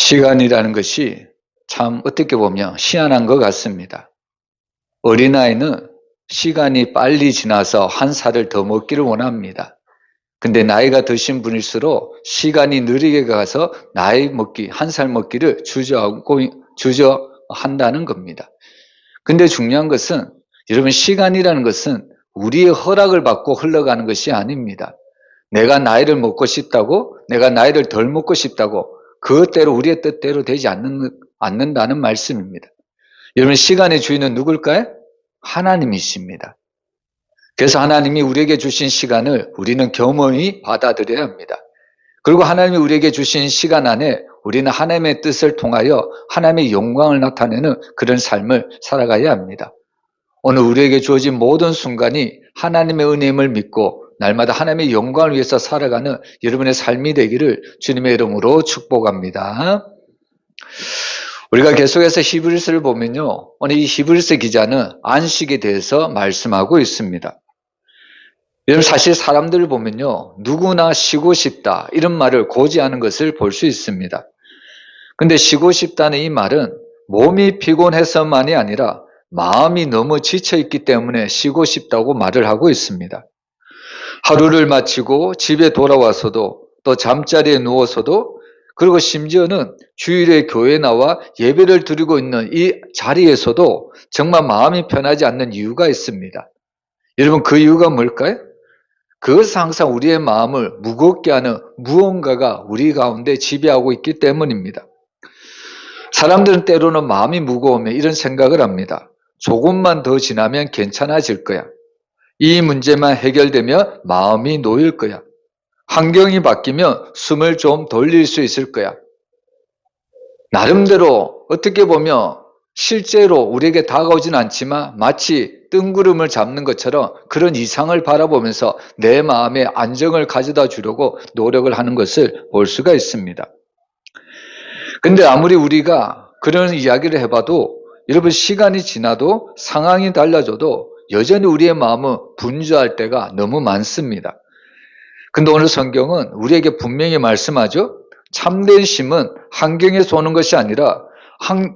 시간이라는 것이 참 어떻게 보면 희한한 것 같습니다. 어린아이는 시간이 빨리 지나서 한 살을 더 먹기를 원합니다. 근데 나이가 드신 분일수록 시간이 느리게 가서 나이 먹기, 한 살 먹기를 주저한다는 겁니다. 근데 중요한 것은 여러분, 시간이라는 것은 우리의 허락을 받고 흘러가는 것이 아닙니다. 내가 나이를 먹고 싶다고, 내가 나이를 덜 먹고 싶다고 그것대로 우리의 뜻대로 되지 않는다는 말씀입니다. 여러분, 시간의 주인은 누굴까요? 하나님이십니다. 그래서 하나님이 우리에게 주신 시간을 우리는 겸허히 받아들여야 합니다. 그리고 하나님이 우리에게 주신 시간 안에 우리는 하나님의 뜻을 통하여 하나님의 영광을 나타내는 그런 삶을 살아가야 합니다. 오늘 우리에게 주어진 모든 순간이 하나님의 은혜임을 믿고 날마다 하나님의 영광을 위해서 살아가는 여러분의 삶이 되기를 주님의 이름으로 축복합니다. 우리가 계속해서 히브리서를 보면요, 오늘 이 히브리서 기자는 안식에 대해서 말씀하고 있습니다. 여러분, 사실 사람들을 보면요, 누구나 쉬고 싶다 이런 말을 고지하는 것을 볼 수 있습니다. 근데 쉬고 싶다는 이 말은 몸이 피곤해서만이 아니라 마음이 너무 지쳐있기 때문에 쉬고 싶다고 말을 하고 있습니다. 하루를 마치고 집에 돌아와서도, 또 잠자리에 누워서도, 그리고 심지어는 주일에 교회에 나와 예배를 드리고 있는 이 자리에서도 정말 마음이 편하지 않는 이유가 있습니다. 여러분, 그 이유가 뭘까요? 그것은 항상 우리의 마음을 무겁게 하는 무언가가 우리 가운데 지배하고 있기 때문입니다. 사람들은 때로는 마음이 무거우면 이런 생각을 합니다. 조금만 더 지나면 괜찮아질 거야. 이 문제만 해결되면 마음이 놓일 거야. 환경이 바뀌면 숨을 좀 돌릴 수 있을 거야. 나름대로 어떻게 보면 실제로 우리에게 다가오진 않지만 마치 뜬구름을 잡는 것처럼 그런 이상을 바라보면서 내 마음에 안정을 가져다 주려고 노력을 하는 것을 볼 수가 있습니다. 근데 아무리 우리가 그런 이야기를 해봐도 여러분, 시간이 지나도 상황이 달라져도 여전히 우리의 마음은 분주할 때가 너무 많습니다. 근데 오늘 성경은 우리에게 분명히 말씀하죠. 참된 쉼은 환경에서 오는 것이 아니라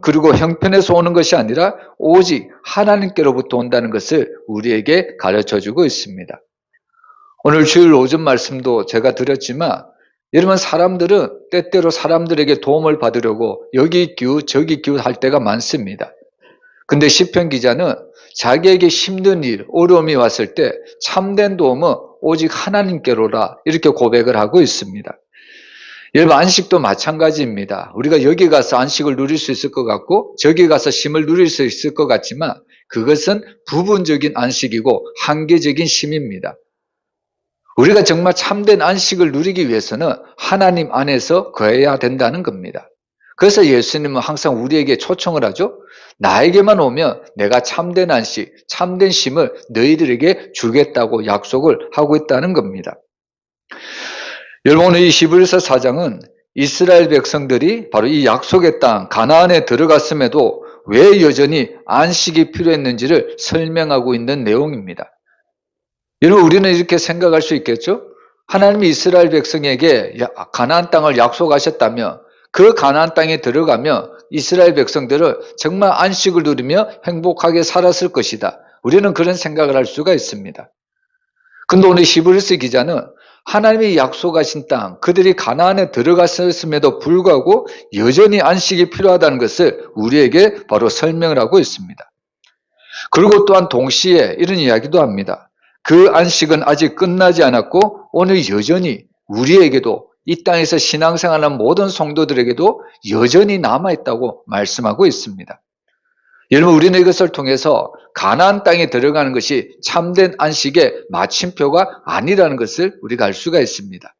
그리고 형편에서 오는 것이 아니라 오직 하나님께로부터 온다는 것을 우리에게 가르쳐주고 있습니다. 오늘 주일 오전 말씀도 제가 드렸지만 여러분, 사람들은 때때로 사람들에게 도움을 받으려고 여기 기웃 저기 기웃 할 때가 많습니다. 근데 시편 기자는 자기에게 힘든 일, 어려움이 왔을 때 참된 도움은 오직 하나님께로라 이렇게 고백을 하고 있습니다. 여러분, 안식도 마찬가지입니다. 우리가 여기 가서 안식을 누릴 수 있을 것 같고 저기 가서 쉼을 누릴 수 있을 것 같지만 그것은 부분적인 안식이고 한계적인 쉼입니다. 우리가 정말 참된 안식을 누리기 위해서는 하나님 안에서 거해야 된다는 겁니다. 그래서 예수님은 항상 우리에게 초청을 하죠. 나에게만 오면 내가 참된 안식, 참된 쉼을 너희들에게 주겠다고 약속을 하고 있다는 겁니다. 여러분, 오늘 이 히브리서 4장은 이스라엘 백성들이 바로 이 약속의 땅 가나안에 들어갔음에도 왜 여전히 안식이 필요했는지를 설명하고 있는 내용입니다. 여러분, 우리는 이렇게 생각할 수 있겠죠? 하나님이 이스라엘 백성에게 가나안 땅을 약속하셨다면 그 가나안 땅에 들어가면 이스라엘 백성들은 정말 안식을 누리며 행복하게 살았을 것이다. 우리는 그런 생각을 할 수가 있습니다. 근데 오늘 히브리서 기자는 하나님이 약속하신 땅, 그들이 가나안에 들어갔음에도 불구하고 여전히 안식이 필요하다는 것을 우리에게 바로 설명을 하고 있습니다. 그리고 또한 동시에 이런 이야기도 합니다. 그 안식은 아직 끝나지 않았고 오늘 여전히 우리에게도 이 땅에서 신앙생활하는 모든 성도들에게도 여전히 남아있다고 말씀하고 있습니다. 여러분, 우리는 이것을 통해서 가나안 땅에 들어가는 것이 참된 안식의 마침표가 아니라는 것을 우리가 알 수가 있습니다.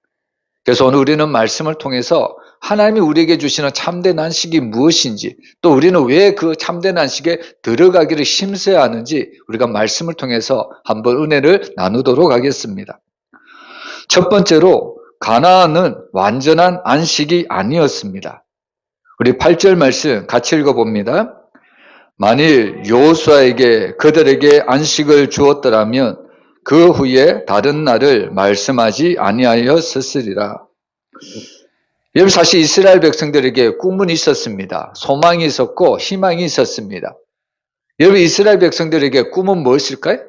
그래서 오늘 우리는 말씀을 통해서 하나님이 우리에게 주시는 참된 안식이 무엇인지, 또 우리는 왜 그 참된 안식에 들어가기를 힘써야 하는지 우리가 말씀을 통해서 한번 은혜를 나누도록 하겠습니다. 첫 번째로, 가나안은 완전한 안식이 아니었습니다. 우리 8절 말씀 같이 읽어봅니다. 만일 여호수아에게 그들에게 안식을 주었더라면 그 후에 다른 날을 말씀하지 아니하였으리라. 여러분 사실 이스라엘 백성들에게 꿈은 있었습니다. 소망이 있었고 희망이 있었습니다. 여러분 이스라엘 백성들에게 꿈은 무엇일까요?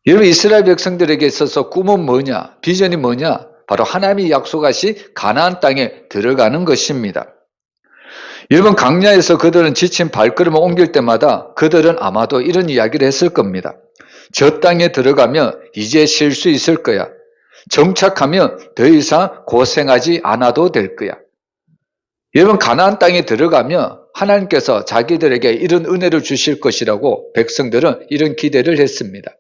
여러분 이스라엘 백성들에게 있어서 꿈은 뭐냐? 비전이 뭐냐? 바로 하나님이 약속하신 가나안 땅에 들어가는 것입니다. 여러분 광야에서 그들은 지친 발걸음을 옮길 때마다 그들은 아마도 이런 이야기를 했을 겁니다. 저 땅에 들어가면 이제 쉴 수 있을 거야. 정착하면 더 이상 고생하지 않아도 될 거야. 여러분 가나안 땅에 들어가면 하나님께서 자기들에게 이런 은혜를 주실 것이라고 백성들은 이런 기대를 했습니다.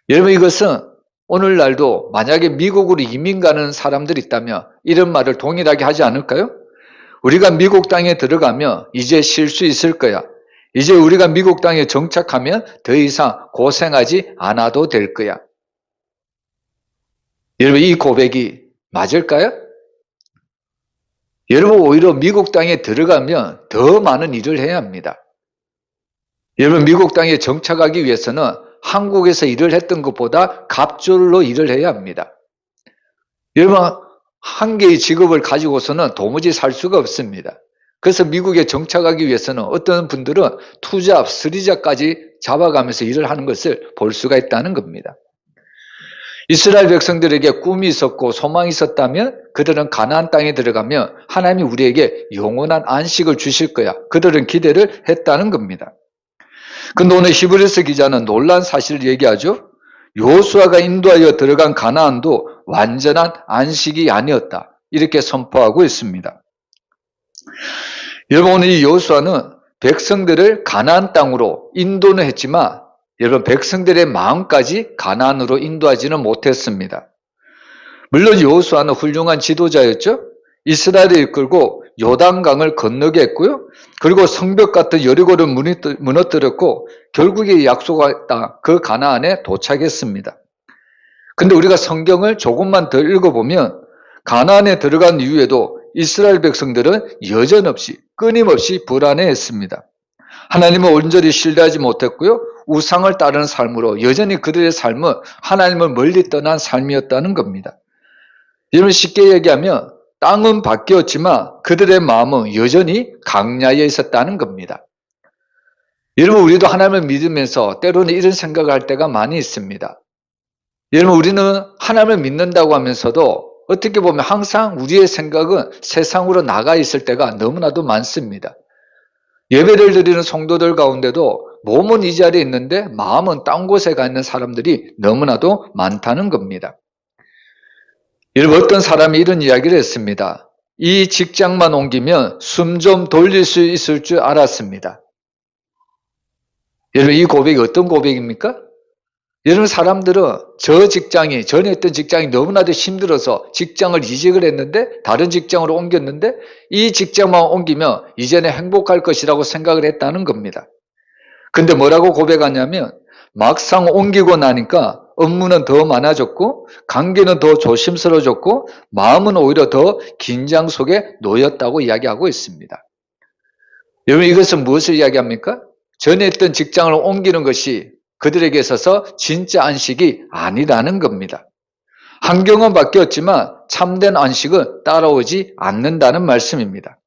여러분 이것은 오늘날도 만약에 미국으로 이민 가는 사람들이 있다면 이런 말을 동일하게 하지 않을까요? 우리가 미국 땅에 들어가면 이제 쉴 수 있을 거야. 이제 우리가 미국 땅에 정착하면 더 이상 고생하지 않아도 될 거야. 여러분 이 고백이 맞을까요? 여러분 오히려 미국 땅에 들어가면 더 많은 일을 해야 합니다. 여러분 미국 땅에 정착하기 위해서는 한국에서 일을 했던 것보다 갑절로 일을 해야 합니다. 여러분 한 개의 직업을 가지고서는 도무지 살 수가 없습니다. 그래서 미국에 정착하기 위해서는 어떤 분들은 투잡, 쓰리잡까지 잡아가면서 일을 하는 것을 볼 수가 있다는 겁니다. 이스라엘 백성들에게 꿈이 있었고 소망이 있었다면 그들은 가나안 땅에 들어가면 하나님이 우리에게 영원한 안식을 주실 거야. 그들은 기대를 했다는 겁니다. 근데 오늘 히브리서 기자는 놀란 사실을 얘기하죠. 여호수아가 인도하여 들어간 가나안도 완전한 안식이 아니었다. 이렇게 선포하고 있습니다. 여러분 오늘 이 여호수아는 백성들을 가나안 땅으로 인도는 했지만 여러분 백성들의 마음까지 가나안으로 인도하지는 못했습니다. 물론 여호수아는 훌륭한 지도자였죠. 이스라엘을 이끌고 요단강을 건너게 했고요. 그리고 성벽 같은 여리고를 무너뜨렸고 결국에 약속한 땅 그 가나안에 도착했습니다. 근데 우리가 성경을 조금만 더 읽어보면 가나안에 들어간 이후에도 이스라엘 백성들은 여전없이 끊임없이 불안해했습니다. 하나님을 온전히 신뢰하지 못했고요. 우상을 따르는 삶으로 여전히 그들의 삶은 하나님을 멀리 떠난 삶이었다는 겁니다. 여러분 쉽게 얘기하면 땅은 바뀌었지만 그들의 마음은 여전히 광야에 있었다는 겁니다. 여러분 우리도 하나님을 믿으면서 때로는 이런 생각을 할 때가 많이 있습니다. 여러분 우리는 하나님을 믿는다고 하면서도 어떻게 보면 항상 우리의 생각은 세상으로 나가 있을 때가 너무나도 많습니다. 예배를 드리는 성도들 가운데도 몸은 이 자리에 있는데 마음은 딴 곳에 가 있는 사람들이 너무나도 많다는 겁니다. 여러분 어떤 사람이 이런 이야기를 했습니다. 이 직장만 옮기면 숨 좀 돌릴 수 있을 줄 알았습니다. 여러분 이 고백이 어떤 고백입니까? 여러분 사람들은 전에 했던 직장이 너무나도 힘들어서 직장을 이직을 했는데 다른 직장으로 옮겼는데 이 직장만 옮기면 이제는 행복할 것이라고 생각을 했다는 겁니다. 근데 뭐라고 고백하냐면 막상 옮기고 나니까 업무는 더 많아졌고 관계는 더 조심스러워졌고 마음은 오히려 더 긴장 속에 놓였다고 이야기하고 있습니다. 여러분 이것은 무엇을 이야기합니까? 전에 했던 직장을 옮기는 것이 그들에게 있어서 진짜 안식이 아니라는 겁니다. 환경은 바뀌었지만 참된 안식은 따라오지 않는다는 말씀입니다.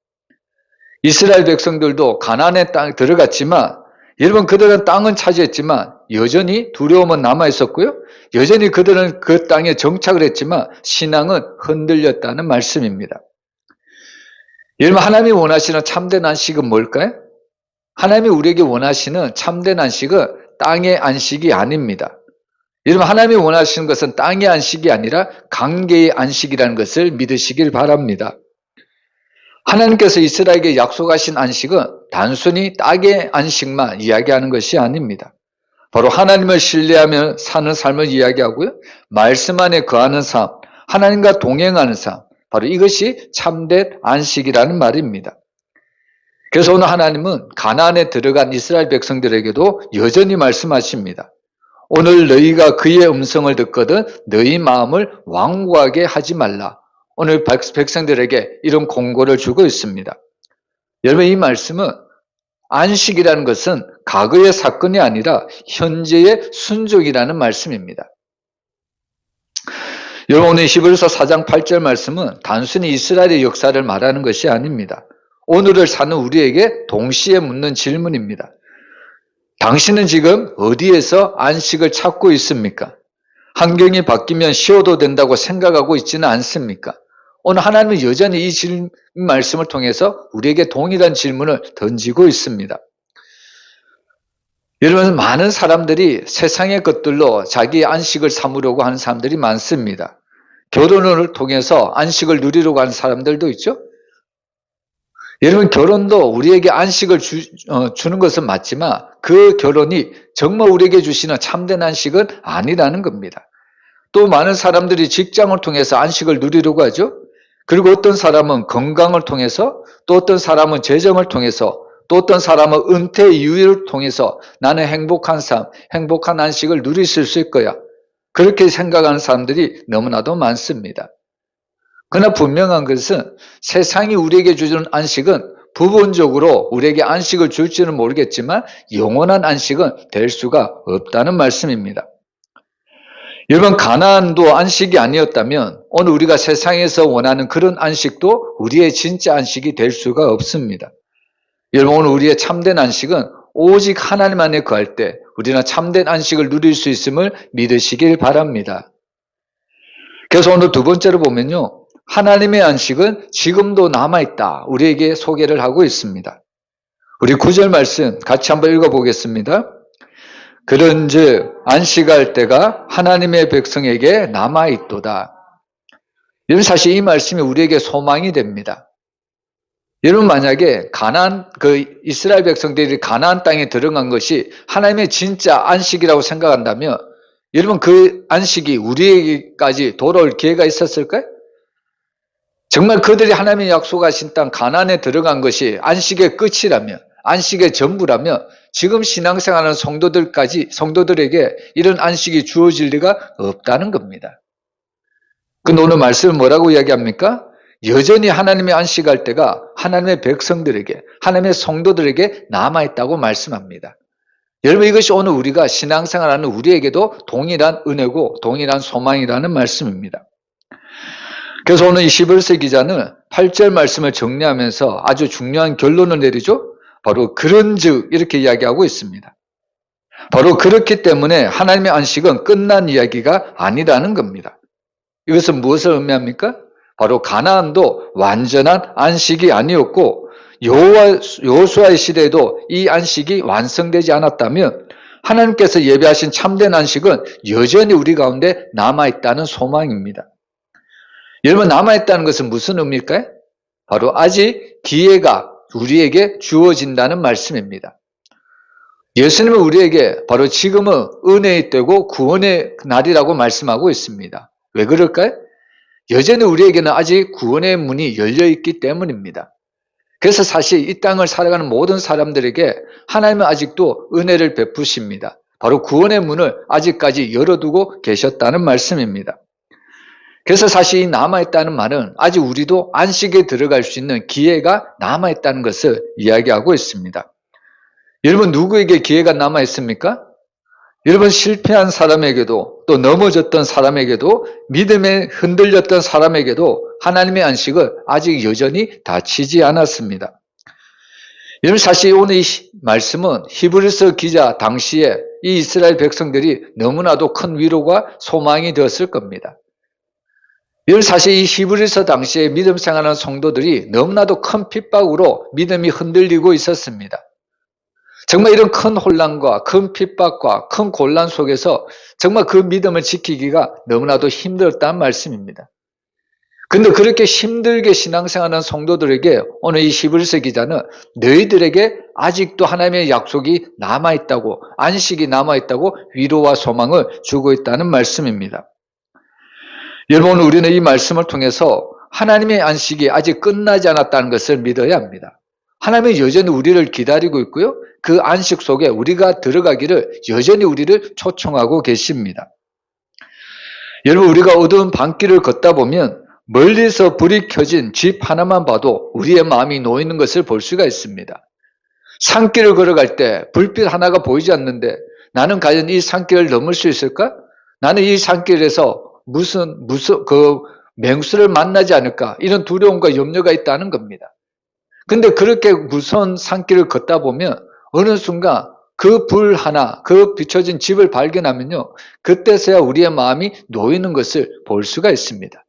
이스라엘 백성들도 가나안의 땅에 들어갔지만 여러분 그들은 땅은 차지했지만 여전히 두려움은 남아있었고요. 여전히 그들은 그 땅에 정착을 했지만 신앙은 흔들렸다는 말씀입니다. 여러분 하나님이 원하시는 참된 안식은 뭘까요? 하나님이 우리에게 원하시는 참된 안식은 땅의 안식이 아닙니다. 여러분 하나님이 원하시는 것은 땅의 안식이 아니라 관계의 안식이라는 것을 믿으시길 바랍니다. 하나님께서 이스라엘에게 약속하신 안식은 단순히 땅의 안식만 이야기하는 것이 아닙니다. 바로 하나님을 신뢰하며 사는 삶을 이야기하고요. 말씀 안에 거하는 삶, 하나님과 동행하는 삶, 바로 이것이 참된 안식이라는 말입니다. 그래서 오늘 하나님은 가나안에 들어간 이스라엘 백성들에게도 여전히 말씀하십니다. 오늘 너희가 그의 음성을 듣거든 너희 마음을 완고하게 하지 말라. 오늘 백성들에게 이런 공고를 주고 있습니다. 여러분 이 말씀은 안식이라는 것은 과거의 사건이 아니라 현재의 순종이라는 말씀입니다. 여러분, 오늘 히브리서 4장 8절 말씀은 단순히 이스라엘의 역사를 말하는 것이 아닙니다. 오늘을 사는 우리에게 동시에 묻는 질문입니다. 당신은 지금 어디에서 안식을 찾고 있습니까? 환경이 바뀌면 쉬어도 된다고 생각하고 있지는 않습니까? 오늘 하나님은 여전히 이 말씀을 통해서 우리에게 동일한 질문을 던지고 있습니다. 여러분, 많은 사람들이 세상의 것들로 자기의 안식을 삼으려고 하는 사람들이 많습니다. 결혼을 통해서 안식을 누리려고 하는 사람들도 있죠. 여러분, 결혼도 우리에게 안식을 주는 것은 맞지만 그 결혼이 정말 우리에게 주시는 참된 안식은 아니라는 겁니다. 또 많은 사람들이 직장을 통해서 안식을 누리려고 하죠. 그리고 어떤 사람은 건강을 통해서, 또 어떤 사람은 재정을 통해서, 또 어떤 사람은 은퇴 이후를 통해서 나는 행복한 삶, 행복한 안식을 누릴 수 있을 거야. 그렇게 생각하는 사람들이 너무나도 많습니다. 그러나 분명한 것은 세상이 우리에게 주는 안식은 부분적으로 우리에게 안식을 줄지는 모르겠지만 영원한 안식은 될 수가 없다는 말씀입니다. 여러분, 가나안도 안식이 아니었다면 오늘 우리가 세상에서 원하는 그런 안식도 우리의 진짜 안식이 될 수가 없습니다. 여러분, 오늘 우리의 참된 안식은 오직 하나님 안에 거할 때 우리는 참된 안식을 누릴 수 있음을 믿으시길 바랍니다. 그래서 오늘 두 번째로 보면요, 하나님의 안식은 지금도 남아있다, 우리에게 소개를 하고 있습니다. 우리 9절 말씀 같이 한번 읽어보겠습니다. 그런즉 안식할 때가 하나님의 백성에게 남아있도다. 여러분, 사실 이 말씀이 우리에게 소망이 됩니다. 여러분, 만약에 이스라엘 백성들이 가나안 땅에 들어간 것이 하나님의 진짜 안식이라고 생각한다면 여러분, 그 안식이 우리에게까지 돌아올 기회가 있었을까요? 정말 그들이 하나님의 약속하신 땅 가나안에 들어간 것이 안식의 끝이라면, 안식의 전부라면 지금 신앙생활하는 성도들에게 이런 안식이 주어질 리가 없다는 겁니다. 근데 오늘 말씀은 뭐라고 이야기합니까? 여전히 하나님의 안식할 때가 하나님의 백성들에게, 하나님의 성도들에게 남아있다고 말씀합니다. 여러분, 이것이 오늘 우리가 신앙생활하는 우리에게도 동일한 은혜고 동일한 소망이라는 말씀입니다. 그래서 오늘 이 히브리서 기자는 8절 말씀을 정리하면서 아주 중요한 결론을 내리죠. 바로 그런즉 이렇게 이야기하고 있습니다. 바로 그렇기 때문에 하나님의 안식은 끝난 이야기가 아니라는 겁니다. 이것은 무엇을 의미합니까? 바로 가나안도 완전한 안식이 아니었고 여호수아의 시대에도 이 안식이 완성되지 않았다면 하나님께서 예비하신 참된 안식은 여전히 우리 가운데 남아있다는 소망입니다. 여러분, 남아있다는 것은 무슨 의미일까요? 바로 아직 기회가 우리에게 주어진다는 말씀입니다. 예수님은 우리에게 바로 지금은 은혜의 때고 구원의 날이라고 말씀하고 있습니다. 왜 그럴까요? 여전히 우리에게는 아직 구원의 문이 열려있기 때문입니다. 그래서 사실 이 땅을 살아가는 모든 사람들에게 하나님은 아직도 은혜를 베푸십니다. 바로 구원의 문을 아직까지 열어두고 계셨다는 말씀입니다. 그래서 사실 이 남아있다는 말은 아직 우리도 안식에 들어갈 수 있는 기회가 남아있다는 것을 이야기하고 있습니다. 여러분, 누구에게 기회가 남아있습니까? 여러분, 실패한 사람에게도, 또 넘어졌던 사람에게도, 믿음에 흔들렸던 사람에게도 하나님의 안식은 아직 여전히 닫히지 않았습니다. 여러분, 사실 오늘 이 말씀은 히브리서 기자 당시에 이 이스라엘 백성들이 너무나도 큰 위로가 소망이 되었을 겁니다. 여러분, 사실 이 히브리서 당시에 믿음 생활하는 성도들이 너무나도 큰 핍박으로 믿음이 흔들리고 있었습니다. 정말 이런 큰 혼란과 큰 핍박과 큰 곤란 속에서 정말 그 믿음을 지키기가 너무나도 힘들었다는 말씀입니다. 근데 그렇게 힘들게 신앙생활하는 성도들에게 오늘 이 히브리서 기자는 너희들에게 아직도 하나님의 약속이 남아있다고, 안식이 남아있다고 위로와 소망을 주고 있다는 말씀입니다. 여러분, 우리는 이 말씀을 통해서 하나님의 안식이 아직 끝나지 않았다는 것을 믿어야 합니다. 하나님은 여전히 우리를 기다리고 있고요, 그 안식 속에 우리가 들어가기를 여전히 우리를 초청하고 계십니다. 여러분, 우리가 어두운 밤길을 걷다 보면 멀리서 불이 켜진 집 하나만 봐도 우리의 마음이 놓이는 것을 볼 수가 있습니다. 산길을 걸어갈 때 불빛 하나가 보이지 않는데 나는 과연 이 산길을 넘을 수 있을까? 나는 이 산길에서 무슨 맹수를 만나지 않을까 이런 두려움과 염려가 있다는 겁니다. 근데 그렇게 무서운 산길을 걷다 보면 어느 순간 그 불 하나, 그 비춰진 집을 발견하면요, 그때서야 우리의 마음이 놓이는 것을 볼 수가 있습니다.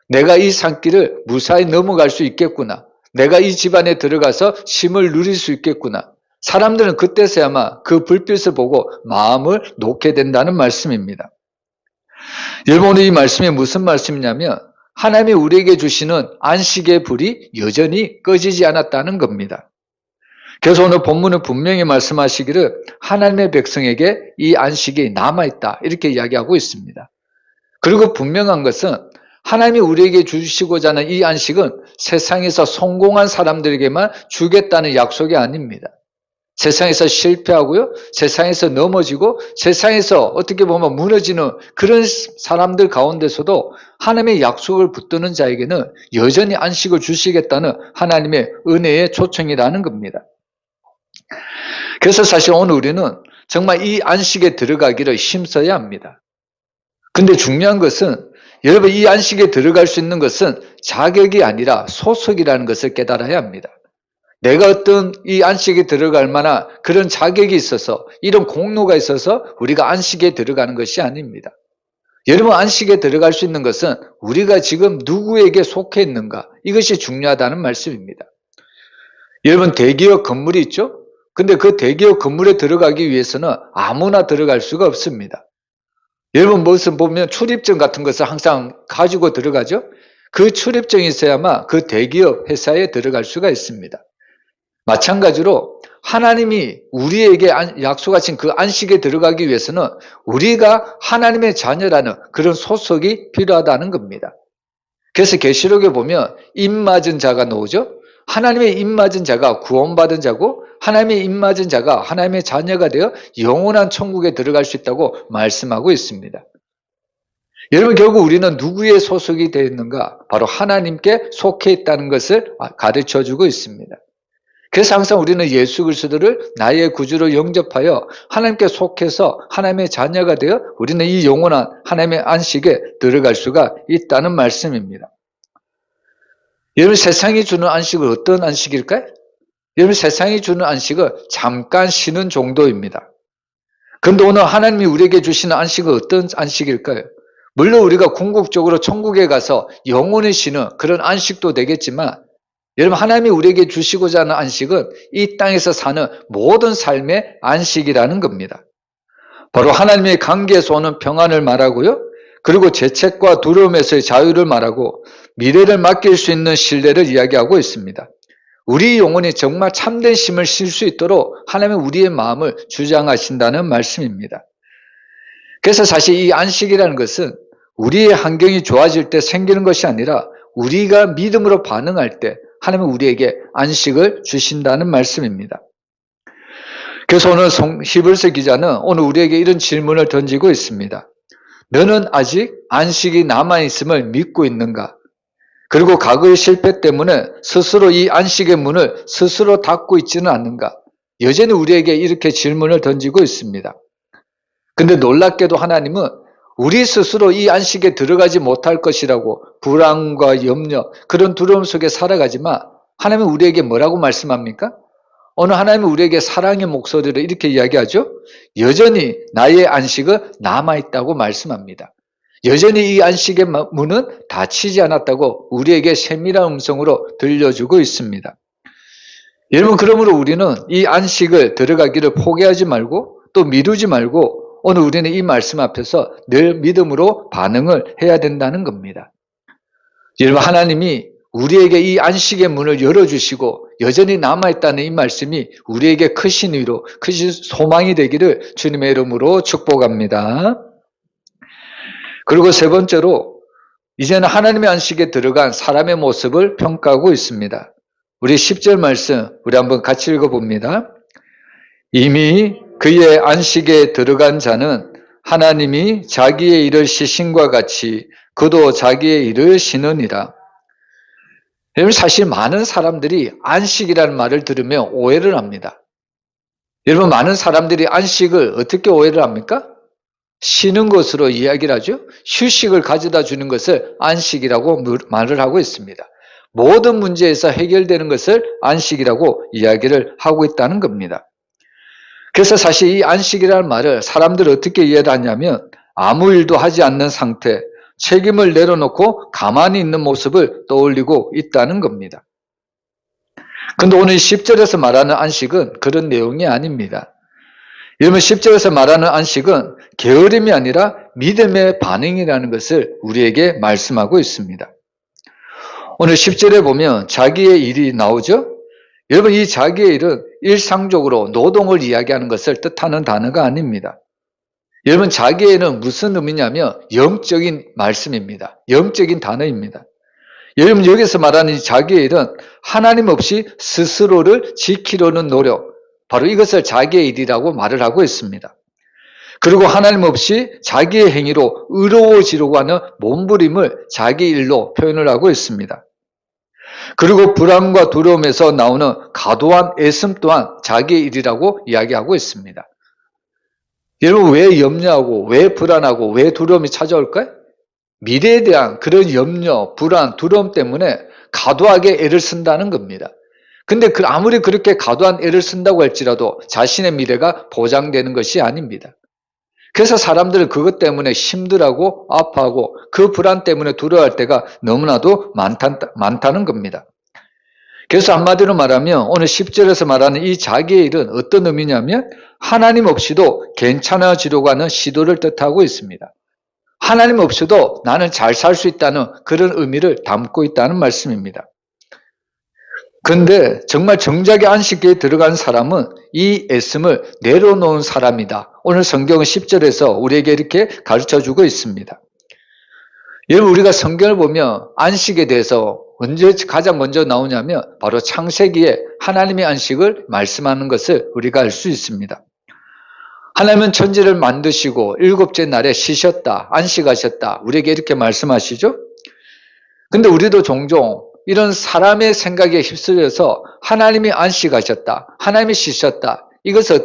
내가 이 산길을 무사히 넘어갈 수 있겠구나. 내가 이 집 안에 들어가서 쉼을 누릴 수 있겠구나. 사람들은 그때서야만 그 불빛을 보고 마음을 놓게 된다는 말씀입니다. 여러분, 오늘 이 말씀이 무슨 말씀이냐면 하나님이 우리에게 주시는 안식의 불이 여전히 꺼지지 않았다는 겁니다. 그래서 오늘 본문은 분명히 말씀하시기를 하나님의 백성에게 이 안식이 남아있다 이렇게 이야기하고 있습니다. 그리고 분명한 것은 하나님이 우리에게 주시고자 하는 이 안식은 세상에서 성공한 사람들에게만 주겠다는 약속이 아닙니다. 세상에서 실패하고요, 세상에서 넘어지고 세상에서 어떻게 보면 무너지는 그런 사람들 가운데서도 하나님의 약속을 붙드는 자에게는 여전히 안식을 주시겠다는 하나님의 은혜의 초청이라는 겁니다. 그래서 사실 오늘 우리는 정말 이 안식에 들어가기를 힘써야 합니다. 근데 중요한 것은 여러분, 이 안식에 들어갈 수 있는 것은 자격이 아니라 소속이라는 것을 깨달아야 합니다. 내가 어떤 이 안식에 들어갈 만한 그런 자격이 있어서 이런 공로가 있어서 우리가 안식에 들어가는 것이 아닙니다. 여러분, 안식에 들어갈 수 있는 것은 우리가 지금 누구에게 속해 있는가, 이것이 중요하다는 말씀입니다. 여러분, 대기업 건물이 있죠? 근데 그 대기업 건물에 들어가기 위해서는 아무나 들어갈 수가 없습니다. 여러분, 무슨 보면 출입증 같은 것을 항상 가지고 들어가죠? 그 출입증이 있어야만 그 대기업 회사에 들어갈 수가 있습니다. 마찬가지로 하나님이 우리에게 약속하신 그 안식에 들어가기 위해서는 우리가 하나님의 자녀라는 그런 소속이 필요하다는 겁니다. 그래서 계시록에 보면 입맞은 자가 나오죠. 하나님의 입맞은 자가 구원받은 자고 하나님의 입맞은 자가 하나님의 자녀가 되어 영원한 천국에 들어갈 수 있다고 말씀하고 있습니다. 여러분, 결국 우리는 누구의 소속이 되어 있는가? 바로 하나님께 속해 있다는 것을 가르쳐주고 있습니다. 그래서 항상 우리는 예수 그리스도를 나의 구주로 영접하여 하나님께 속해서 하나님의 자녀가 되어 우리는 이 영원한 하나님의 안식에 들어갈 수가 있다는 말씀입니다. 여러분, 세상이 주는 안식은 어떤 안식일까요? 여러분, 세상이 주는 안식은 잠깐 쉬는 정도입니다. 그런데 오늘 하나님이 우리에게 주시는 안식은 어떤 안식일까요? 물론 우리가 궁극적으로 천국에 가서 영원히 쉬는 그런 안식도 되겠지만 여러분, 하나님이 우리에게 주시고자 하는 안식은 이 땅에서 사는 모든 삶의 안식이라는 겁니다. 바로 하나님의 관계에서 오는 평안을 말하고요, 그리고 죄책과 두려움에서의 자유를 말하고 미래를 맡길 수 있는 신뢰를 이야기하고 있습니다. 우리 영혼이 정말 참된 쉼을 쉴 수 있도록 하나님은 우리의 마음을 주장하신다는 말씀입니다. 그래서 사실 이 안식이라는 것은 우리의 환경이 좋아질 때 생기는 것이 아니라 우리가 믿음으로 반응할 때 하나님은 우리에게 안식을 주신다는 말씀입니다. 그래서 오늘 히브리서 기자는 오늘 우리에게 이런 질문을 던지고 있습니다. 너는 아직 안식이 남아있음을 믿고 있는가? 그리고 과거의 실패 때문에 스스로 이 안식의 문을 스스로 닫고 있지는 않는가? 여전히 우리에게 이렇게 질문을 던지고 있습니다. 근데 놀랍게도 하나님은 우리 스스로 이 안식에 들어가지 못할 것이라고 불안과 염려, 그런 두려움 속에 살아가지만 하나님은 우리에게 뭐라고 말씀합니까? 오늘 하나님은 우리에게 사랑의 목소리로 이렇게 이야기하죠. 여전히 나의 안식은 남아있다고 말씀합니다. 여전히 이 안식의 문은 닫히지 않았다고 우리에게 세밀한 음성으로 들려주고 있습니다. 여러분, 그러므로 우리는 이 안식을 들어가기를 포기하지 말고 또 미루지 말고 오늘 우리는 이 말씀 앞에서 늘 믿음으로 반응을 해야 된다는 겁니다. 여러분, 하나님이 우리에게 이 안식의 문을 열어주시고 여전히 남아있다는 이 말씀이 우리에게 크신 위로, 크신 소망이 되기를 주님의 이름으로 축복합니다. 그리고 세 번째로 이제는 하나님의 안식에 들어간 사람의 모습을 평가하고 있습니다. 우리 10절 말씀 우리 한번 같이 읽어봅니다. 이미 그의 안식에 들어간 자는 하나님이 자기의 일을 쉬신과 같이 그도 자기의 일을 쉬느니라. 여러분, 사실 많은 사람들이 안식이라는 말을 들으면 오해를 합니다. 여러분, 많은 사람들이 안식을 어떻게 오해를 합니까? 쉬는 것으로 이야기를 하죠. 휴식을 가져다 주는 것을 안식이라고 말을 하고 있습니다. 모든 문제에서 해결되는 것을 안식이라고 이야기를 하고 있다는 겁니다. 그래서 사실 이 안식이라는 말을 사람들이 어떻게 이해를 하냐면 아무 일도 하지 않는 상태, 책임을 내려놓고 가만히 있는 모습을 떠올리고 있다는 겁니다. 그런데 오늘 10절에서 말하는 안식은 그런 내용이 아닙니다. 여러분 10절에서 말하는 안식은 게으름이 아니라 믿음의 반응이라는 것을 우리에게 말씀하고 있습니다. 오늘 10절에 보면 자기의 일이 나오죠. 여러분 이 자기의 일은 일상적으로 노동을 이야기하는 것을 뜻하는 단어가 아닙니다. 여러분 자기의 일은 무슨 의미냐면 영적인 말씀입니다. 영적인 단어입니다. 여러분 여기서 말하는 자기의 일은 하나님 없이 스스로를 지키려는 노력, 바로 이것을 자기의 일이라고 말을 하고 있습니다. 그리고 하나님 없이 자기의 행위로 의로워지려고 하는 몸부림을 자기 일로 표현을 하고 있습니다. 그리고 불안과 두려움에서 나오는 과도한 애씀 또한 자기의 일이라고 이야기하고 있습니다. 여러분 왜 염려하고 왜 불안하고 왜 두려움이 찾아올까요? 미래에 대한 그런 염려, 불안, 두려움 때문에 과도하게 애를 쓴다는 겁니다. 근데 아무리 그렇게 과도한 애를 쓴다고 할지라도 자신의 미래가 보장되는 것이 아닙니다. 그래서 사람들은 그것 때문에 힘들어하고 아파하고 그 불안 때문에 두려워할 때가 너무나도 많다는 겁니다. 그래서 한마디로 말하면 오늘 10절에서 말하는 이 자기의 일은 어떤 의미냐면 하나님 없이도 괜찮아지려고 하는 시도를 뜻하고 있습니다. 하나님 없이도 나는 잘 살 수 있다는 그런 의미를 담고 있다는 말씀입니다. 그런데 정말 정작의 안식기에 들어간 사람은 이 애씀을 내려놓은 사람이다. 오늘 성경은 10절에서 우리에게 이렇게 가르쳐주고 있습니다. 여러분 우리가 성경을 보면 안식에 대해서 언제 가장 먼저 나오냐면 바로 창세기에 하나님의 안식을 말씀하는 것을 우리가 알 수 있습니다. 하나님은 천지를 만드시고 일곱째 날에 쉬셨다, 안식하셨다. 우리에게 이렇게 말씀하시죠. 근데 우리도 종종 이런 사람의 생각에 휩쓸려서 하나님이 안식하셨다, 하나님이 쉬셨다. 이것을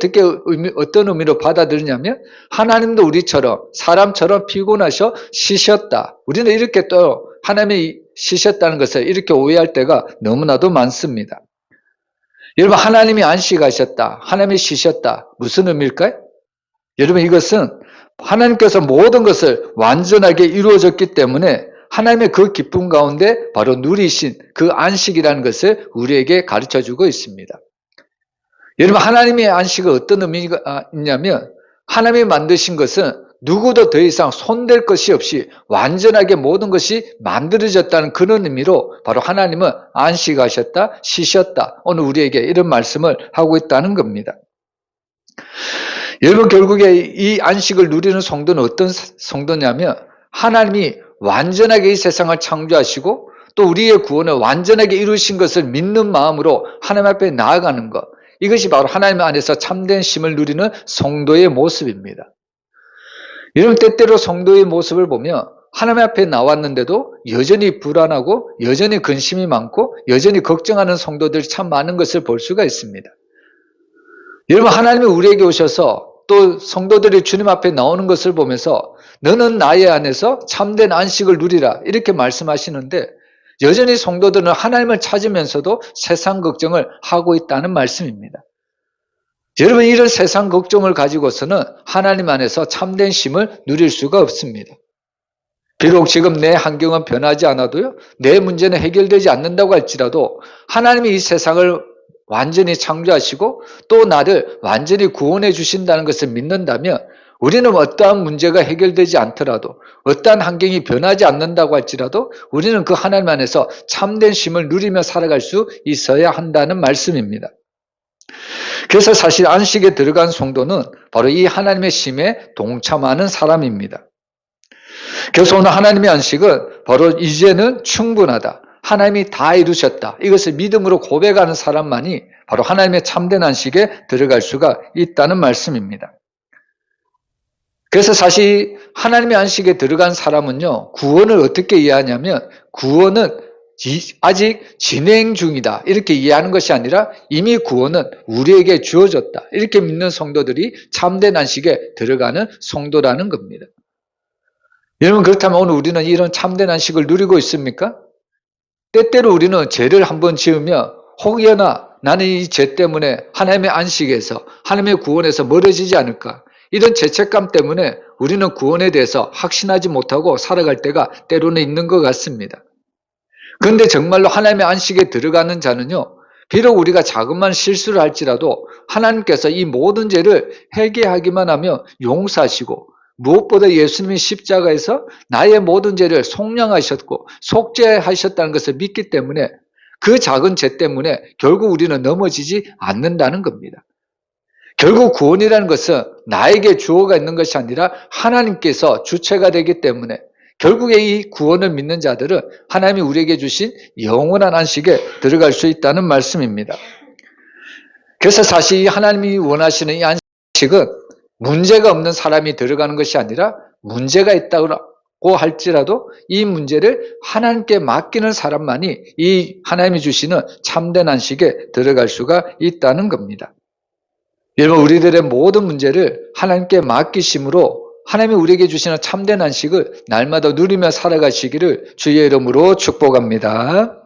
어떤 의미로 받아들이냐면 하나님도 우리처럼 사람처럼 피곤하셔 쉬셨다. 우리는 이렇게 또 하나님이 쉬셨다는 것을 이렇게 오해할 때가 너무나도 많습니다. 여러분 하나님이 안식하셨다, 하나님이 쉬셨다. 무슨 의미일까요? 여러분 이것은 하나님께서 모든 것을 완전하게 이루어졌기 때문에 하나님의 그 기쁨 가운데 바로 누리신 그 안식이라는 것을 우리에게 가르쳐주고 있습니다. 여러분 하나님의 안식은 어떤 의미가 있냐면 하나님이 만드신 것은 누구도 더 이상 손댈 것이 없이 완전하게 모든 것이 만들어졌다는 그런 의미로 바로 하나님은 안식하셨다, 쉬셨다. 오늘 우리에게 이런 말씀을 하고 있다는 겁니다. 여러분 결국에 이 안식을 누리는 성도는 어떤 성도냐면 하나님이 완전하게 이 세상을 창조하시고 또 우리의 구원을 완전하게 이루신 것을 믿는 마음으로 하나님 앞에 나아가는 것, 이것이 바로 하나님 안에서 참된 쉼을 누리는 성도의 모습입니다. 여러분 때때로 성도의 모습을 보면 하나님 앞에 나왔는데도 여전히 불안하고 여전히 근심이 많고 여전히 걱정하는 성도들이 참 많은 것을 볼 수가 있습니다. 여러분 하나님이 우리에게 오셔서 또 성도들이 주님 앞에 나오는 것을 보면서 너는 나의 안에서 참된 안식을 누리라 이렇게 말씀하시는데 여전히 성도들은 하나님을 찾으면서도 세상 걱정을 하고 있다는 말씀입니다. 여러분 이런 세상 걱정을 가지고서는 하나님 안에서 참된 쉼을 누릴 수가 없습니다. 비록 지금 내 환경은 변하지 않아도요, 내 문제는 해결되지 않는다고 할지라도 하나님이 이 세상을 완전히 창조하시고 또 나를 완전히 구원해 주신다는 것을 믿는다면 우리는 어떠한 문제가 해결되지 않더라도 어떠한 환경이 변하지 않는다고 할지라도 우리는 그 하나님 안에서 참된 쉼을 누리며 살아갈 수 있어야 한다는 말씀입니다. 그래서 사실 안식에 들어간 성도는 바로 이 하나님의 쉼에 동참하는 사람입니다. 그래서 오늘 하나님의 안식은 바로 이제는 충분하다, 하나님이 다 이루셨다, 이것을 믿음으로 고백하는 사람만이 바로 하나님의 참된 안식에 들어갈 수가 있다는 말씀입니다. 그래서 사실 하나님의 안식에 들어간 사람은요, 구원을 어떻게 이해하냐면 구원은 아직 진행 중이다. 이렇게 이해하는 것이 아니라 이미 구원은 우리에게 주어졌다. 이렇게 믿는 성도들이 참된 안식에 들어가는 성도라는 겁니다. 여러분, 그렇다면 오늘 우리는 이런 참된 안식을 누리고 있습니까? 때때로 우리는 죄를 한번 지으며 혹여나 나는 이 죄 때문에 하나님의 안식에서 하나님의 구원에서 멀어지지 않을까, 이런 죄책감 때문에 우리는 구원에 대해서 확신하지 못하고 살아갈 때가 때로는 있는 것 같습니다. 그런데 정말로 하나님의 안식에 들어가는 자는요, 비록 우리가 자그마한 실수를 할지라도 하나님께서 이 모든 죄를 회개하기만 하며 용서하시고, 무엇보다 예수님이 십자가에서 나의 모든 죄를 속량하셨고 속죄하셨다는 것을 믿기 때문에 그 작은 죄 때문에 결국 우리는 넘어지지 않는다는 겁니다. 결국 구원이라는 것은 나에게 주어가 있는 것이 아니라 하나님께서 주체가 되기 때문에 결국에 이 구원을 믿는 자들은 하나님이 우리에게 주신 영원한 안식에 들어갈 수 있다는 말씀입니다. 그래서 사실 하나님이 원하시는 이 안식은 문제가 없는 사람이 들어가는 것이 아니라 문제가 있다고 할지라도 이 문제를 하나님께 맡기는 사람만이 이 하나님이 주시는 참된 안식에 들어갈 수가 있다는 겁니다. 여러분, 우리들의 모든 문제를 하나님께 맡기심으로 하나님이 우리에게 주시는 참된 안식을 날마다 누리며 살아가시기를 주의 이름으로 축복합니다.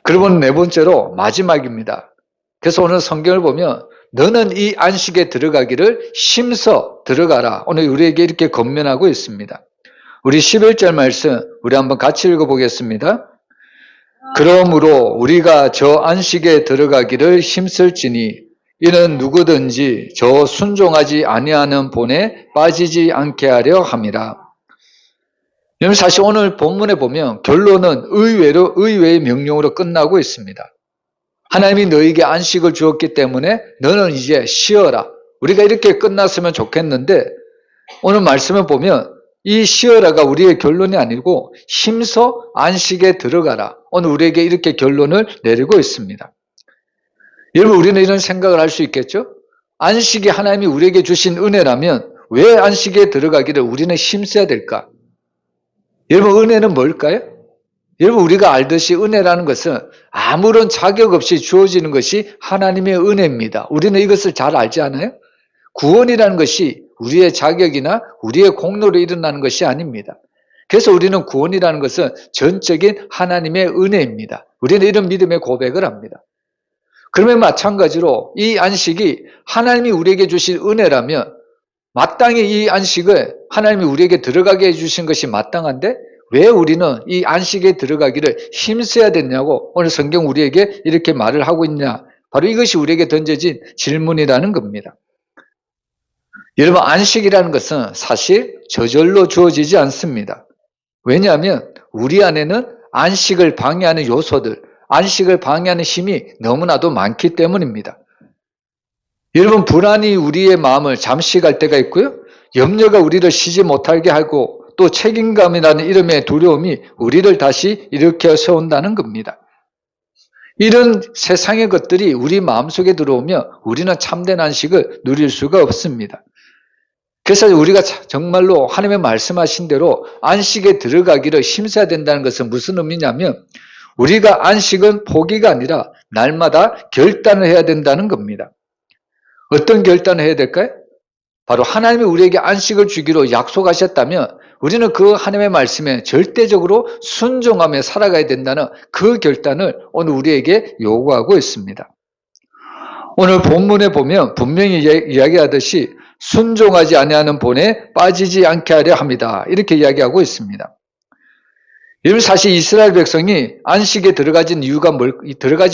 그리고 네 번째로 마지막입니다. 그래서 오늘 성경을 보면 너는 이 안식에 들어가기를 힘써 들어가라. 오늘 우리에게 이렇게 권면하고 있습니다. 우리 11절 말씀 우리 한번 같이 읽어보겠습니다. 그러므로 우리가 저 안식에 들어가기를 힘쓸지니 이는 누구든지 저 순종하지 아니하는 본에 빠지지 않게 하려 함이라. 여러분, 사실 오늘 본문에 보면 결론은 의외의 명령으로 끝나고 있습니다. 하나님이 너에게 안식을 주었기 때문에 너는 이제 쉬어라. 우리가 이렇게 끝났으면 좋겠는데 오늘 말씀을 보면 이 쉬어라가 우리의 결론이 아니고 힘써 안식에 들어가라. 오늘 우리에게 이렇게 결론을 내리고 있습니다. 여러분, 우리는 이런 생각을 할 수 있겠죠? 안식이 하나님이 우리에게 주신 은혜라면 왜 안식에 들어가기를 우리는 힘써야 될까? 여러분, 은혜는 뭘까요? 여러분, 우리가 알듯이 은혜라는 것은 아무런 자격 없이 주어지는 것이 하나님의 은혜입니다. 우리는 이것을 잘 알지 않아요? 구원이라는 것이 우리의 자격이나 우리의 공로로 일어나는 것이 아닙니다. 그래서 우리는 구원이라는 것은 전적인 하나님의 은혜입니다. 우리는 이런 믿음의 고백을 합니다. 그러면 마찬가지로 이 안식이 하나님이 우리에게 주신 은혜라면 마땅히 이 안식을 하나님이 우리에게 들어가게 해주신 것이 마땅한데 왜 우리는 이 안식에 들어가기를 힘써야 됐냐고 오늘 성경 우리에게 이렇게 말을 하고 있냐. 바로 이것이 우리에게 던져진 질문이라는 겁니다. 여러분, 안식이라는 것은 사실 저절로 주어지지 않습니다. 왜냐하면 우리 안에는 안식을 방해하는 요소들, 안식을 방해하는 힘이 너무나도 많기 때문입니다. 여러분, 불안이 우리의 마음을 잠식할 때가 있고요. 염려가 우리를 쉬지 못하게 하고 또 책임감이라는 이름의 두려움이 우리를 다시 일으켜 세운다는 겁니다. 이런 세상의 것들이 우리 마음속에 들어오면 우리는 참된 안식을 누릴 수가 없습니다. 그래서 우리가 정말로 하나님의 말씀하신 대로 안식에 들어가기를 힘써야 된다는 것은 무슨 의미냐면 우리가 안식은 포기가 아니라 날마다 결단을 해야 된다는 겁니다. 어떤 결단을 해야 될까요? 바로 하나님이 우리에게 안식을 주기로 약속하셨다면 우리는 그 하나님의 말씀에 절대적으로 순종하며 살아가야 된다는 그 결단을 오늘 우리에게 요구하고 있습니다. 오늘 본문에 보면 분명히 이야기하듯이 순종하지 아니하는 본에 빠지지 않게 하려 합니다. 이렇게 이야기하고 있습니다. 여러분, 사실 이스라엘 백성이 안식에 들어가지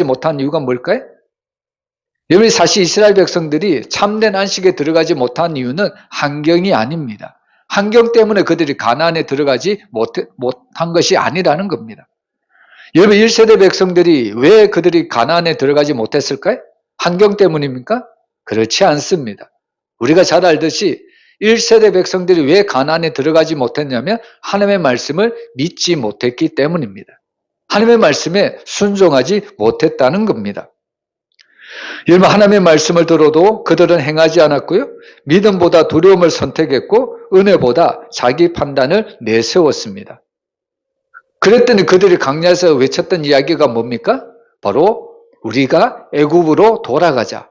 못한 이유가 뭘까요? 여러분, 사실 이스라엘 백성들이 참된 안식에 들어가지 못한 이유는 환경이 아닙니다. 환경 때문에 그들이 가나안에 들어가지 못한 것이 아니라는 겁니다. 여러분, 1세대 백성들이 왜 그들이 가나안에 들어가지 못했을까요? 환경 때문입니까? 그렇지 않습니다. 우리가 잘 알듯이 1세대 백성들이 왜 가나안에 들어가지 못했냐면 하나님의 말씀을 믿지 못했기 때문입니다. 하나님의 말씀에 순종하지 못했다는 겁니다. 여러분, 하나님의 말씀을 들어도 그들은 행하지 않았고요. 믿음보다 두려움을 선택했고 은혜보다 자기 판단을 내세웠습니다. 그랬더니 그들이 광야에서 외쳤던 이야기가 뭡니까? 바로 우리가 애굽으로 돌아가자.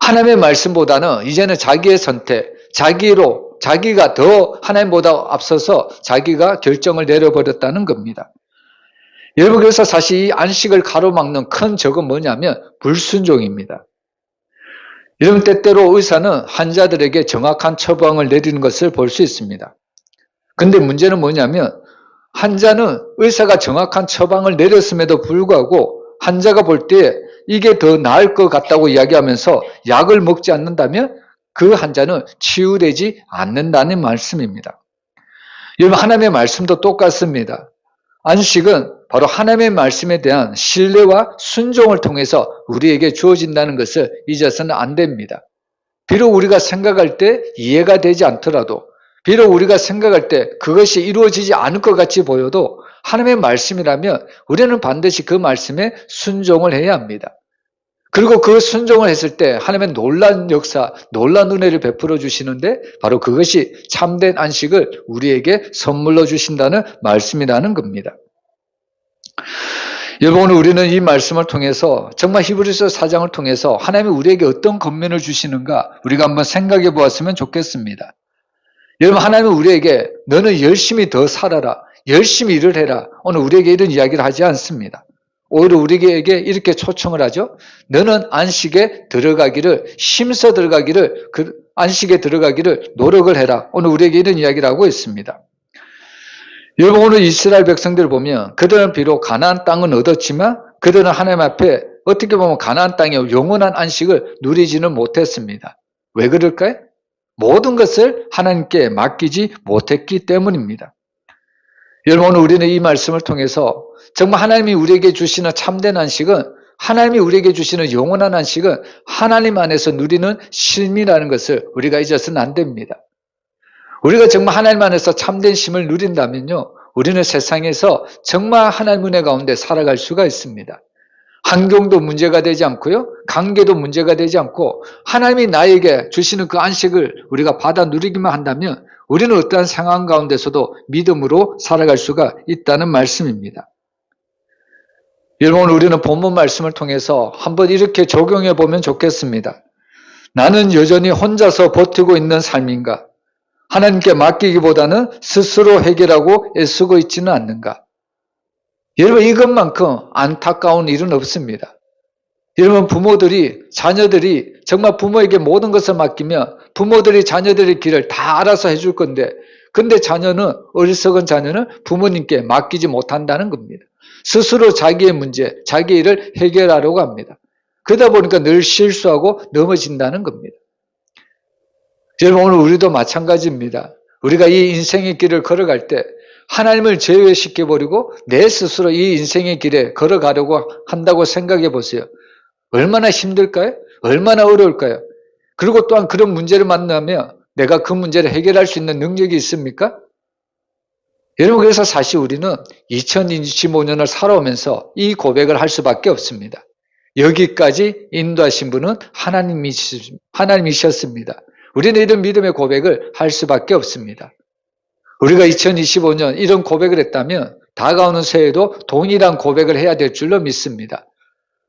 하나님의 말씀보다는 이제는 자기의 선택, 자기가 더 하나님보다 앞서서 자기가 결정을 내려버렸다는 겁니다. 여러분, 그래서 사실 이 안식을 가로막는 큰 적은 뭐냐면 불순종입니다. 여러분, 때때로 의사는 환자들에게 정확한 처방을 내리는 것을 볼 수 있습니다. 근데 문제는 뭐냐면 환자는 의사가 정확한 처방을 내렸음에도 불구하고 환자가 볼 때 이게 더 나을 것 같다고 이야기하면서 약을 먹지 않는다면 그 환자는 치유되지 않는다는 말씀입니다. 여러분, 하나님의 말씀도 똑같습니다. 안식은 바로 하나님의 말씀에 대한 신뢰와 순종을 통해서 우리에게 주어진다는 것을 잊어서는 안 됩니다. 비록 우리가 생각할 때 이해가 되지 않더라도, 비록 우리가 생각할 때 그것이 이루어지지 않을 것 같이 보여도 하나님의 말씀이라면 우리는 반드시 그 말씀에 순종을 해야 합니다. 그리고 그 순종을 했을 때 하나님의 놀라운 역사, 놀라운 은혜를 베풀어 주시는데 바로 그것이 참된 안식을 우리에게 선물로 주신다는 말씀이라는 겁니다. 여러분, 오늘 우리는 이 말씀을 통해서 정말 히브리서 4장을 통해서 하나님이 우리에게 어떤 권면을 주시는가 우리가 한번 생각해 보았으면 좋겠습니다. 여러분, 하나님은 우리에게 너는 열심히 더 살아라, 열심히 일을 해라, 오늘 우리에게 이런 이야기를 하지 않습니다. 오히려 우리에게 이렇게 초청을 하죠. 너는 안식에 들어가기를, 힘써 들어가기를, 안식에 들어가기를 노력을 해라. 오늘 우리에게 이런 이야기를 하고 있습니다. 여러분, 오늘 이스라엘 백성들을 보면 그들은 비록 가나안 땅은 얻었지만 그들은 하나님 앞에 어떻게 보면 가나안 땅의 영원한 안식을 누리지는 못했습니다. 왜 그럴까요? 모든 것을 하나님께 맡기지 못했기 때문입니다. 여러분, 오늘 우리는 이 말씀을 통해서 정말 하나님이 우리에게 주시는 참된 안식은, 하나님이 우리에게 주시는 영원한 안식은 하나님 안에서 누리는 쉼이라는 것을 우리가 잊어서는 안 됩니다. 우리가 정말 하나님 안에서 참된 쉼을 누린다면요, 우리는 세상에서 정말 하나님 은혜 가운데 살아갈 수가 있습니다. 환경도 문제가 되지 않고요, 관계도 문제가 되지 않고 하나님이 나에게 주시는 그 안식을 우리가 받아 누리기만 한다면 우리는 어떠한 상황 가운데서도 믿음으로 살아갈 수가 있다는 말씀입니다. 여러분, 우리는 본문 말씀을 통해서 한번 이렇게 적용해 보면 좋겠습니다. 나는 여전히 혼자서 버티고 있는 삶인가? 하나님께 맡기기보다는 스스로 해결하고 애쓰고 있지는 않는가? 여러분, 이것만큼 안타까운 일은 없습니다. 여러분, 자녀들이 정말 부모에게 모든 것을 맡기면 부모들이 자녀들의 길을 다 알아서 해줄 건데, 근데 어리석은 자녀는 부모님께 맡기지 못한다는 겁니다. 스스로 자기의 문제, 자기 일을 해결하려고 합니다. 그러다 보니까 늘 실수하고 넘어진다는 겁니다. 여러분, 오늘 우리도 마찬가지입니다. 우리가 이 인생의 길을 걸어갈 때 하나님을 제외시켜버리고 내 스스로 이 인생의 길에 걸어가려고 한다고 생각해 보세요. 얼마나 힘들까요? 얼마나 어려울까요? 그리고 또한 그런 문제를 만나면 내가 그 문제를 해결할 수 있는 능력이 있습니까? 여러분, 그래서 사실 우리는 2025년을 살아오면서 이 고백을 할 수밖에 없습니다. 여기까지 인도하신 분은 하나님이셨습니다. 우리는 이런 믿음의 고백을 할 수밖에 없습니다. 우리가 2025년 이런 고백을 했다면 다가오는 새해에도 동일한 고백을 해야 될 줄로 믿습니다.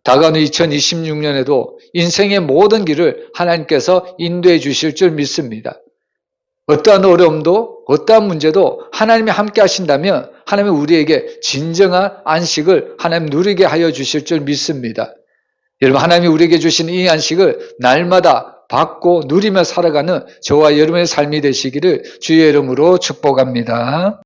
다가오는 2026년에도 인생의 모든 길을 하나님께서 인도해 주실 줄 믿습니다. 어떠한 어려움도 어떠한 문제도 하나님이 함께 하신다면 하나님은 우리에게 진정한 안식을 하나님 누리게 하여 주실 줄 믿습니다. 여러분, 하나님이 우리에게 주신 이 안식을 날마다 받고 누리며 살아가는 저와 여러분의 삶이 되시기를 주의 이름으로 축복합니다.